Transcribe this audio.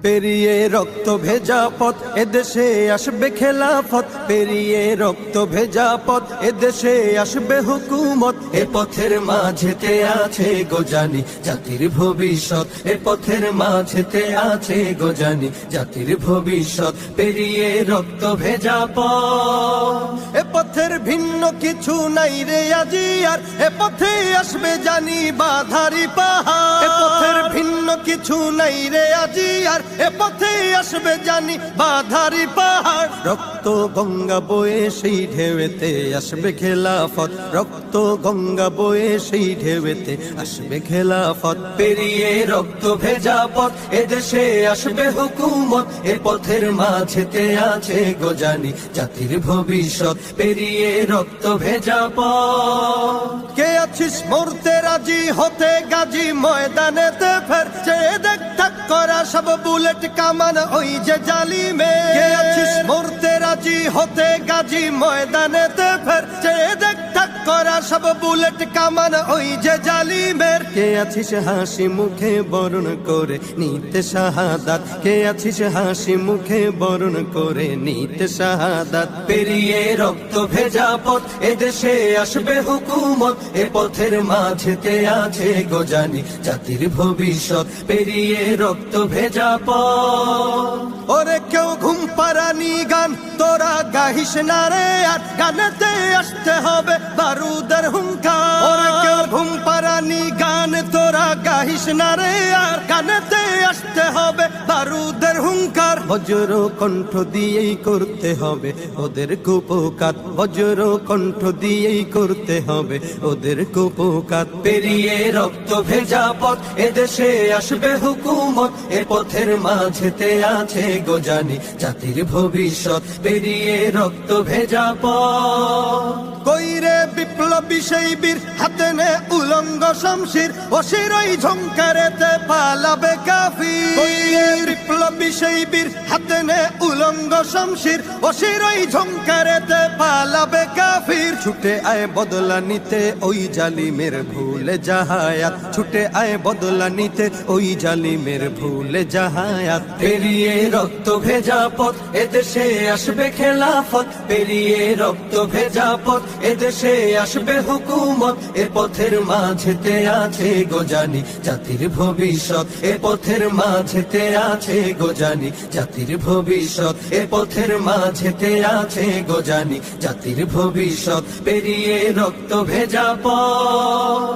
পেরিয়ে রক্ত ভেজা পথ এদেশে আসবে খেলাফত, পেরিয়ে রক্ত ভেজা পথ এদেশে আসবে হুকুমত। এ পথের মাঝেতে আছে গোজানি জাতির ভবিষ্যৎ, এ পথের মাঝেতে আছে গোজানি জাতির ভবিষ্যৎ। পেরিয়ে রক্ত ভেজা পথ, এ পথের ভিন্ন কিছু নাই রে আজি আর, এ পথে আসবে জানি বাধারি পাহাড়। এ পথের ভিন্ন কিছু নাই রে আজি আর, এ পথে আসবে জানি বাধারি পাহাড়। রক্ত গঙ্গা বয়ে সেই ঢেউতে আসবে খেলাফত, রক্ত গঙ্গা বয়ে সেই ঢেউতে আসবে খেলাফত। পেরিয়ে রক্ত ভেজা পথ এদেশে আসবে হুকুমত, এ পথের মাঝেতে আছে গোজানি জাতির ভবিষ্যৎ। পেরিয়ে রক্ত ভেজা পথ, কে আছিস মরতে রাজি হতে গাজী ময়দানেতে ফের, চেয়ে দেখ ঠাক করা সব বুলেট কামান ওই যে জালিমে। কে আছিস মরতে রাজি হতে গাজী ময়দানেতে ফের, চেয়ে দেখ ঠাক করা সব বুলেট কামান ওই যে জালিমের। কে আছিস হাসি মুখে বরণ করে নিতে শাহাদাত, কে আছিস হাসি মুখে বরণ করে নিতে শাহাদাত। পেরিয়ে রক্ত ভেজা পথ এদেশে আসবে হুকুমত, এ পথের মাঝেতে আছে গোজানি জাতির ভবিষ্যৎ। পেরিয়ে রক্ত ভেজা পথ, ওরে কেউ ঘুম পাড়ানি গান তোরা গাহিস না রে আর, গানেতে আসতে হবে বারুদের হুঙ্কার। ওরে কেউ ঘুম পাড়ানি গান তোরা গাহিস না রে আর, গানেতে আসতে হবে বারুদের হুঙ্কার। বজ্র কণ্ঠ দিয়েই করতে হবে ওদের কুপকাত, বজ্র কণ্ঠ দিয়েই করতে হবে ওদের কুপকাত। পেরিয়ে রক্ত ভেজা পথ এদেশে আসবে হুকুমত, এ পথের মাঝেতে আছে গোজানি জাতির ভবিষ্যৎ। পেরিয়ে রক্ত ভেজা পথ, কইরে বিপ্লবী সেই বীর হাতে নে উলঙ্গ শমশির, অশিরই ঝংকারেতে পালাবে কাফির। কইরে বিপ্লবী সেই বীর হাতে নে উলঙ্গ শমশির, অশিরই ঝংকারেতে পালাবে কাফির। ছুটে আয় বদলা নিতে ওই জালিমের ভুলে জাহায়াত, ছুটে আয় বদলা নিতে ওই জালিমের ভুলে জাহায়াত। পেরিয়ে রক্ত ভেজা পথ এদেশে আসবে খেলাফত, পেরিয়ে রক্ত ভেজা পথ এদেশে আসবে হুকুমত, এ পথের মাঝেতে আছে গোজানি জাতির ভবিষ্যৎ। এ পথের মাঝেতে আছে গোজানি জাতির ভবিষ্যৎ, এ পথের মাঝেতে আছে গোজানি জাতির ভবিষ্যৎ। পেরিয়ে রক্ত ভেজা পথ।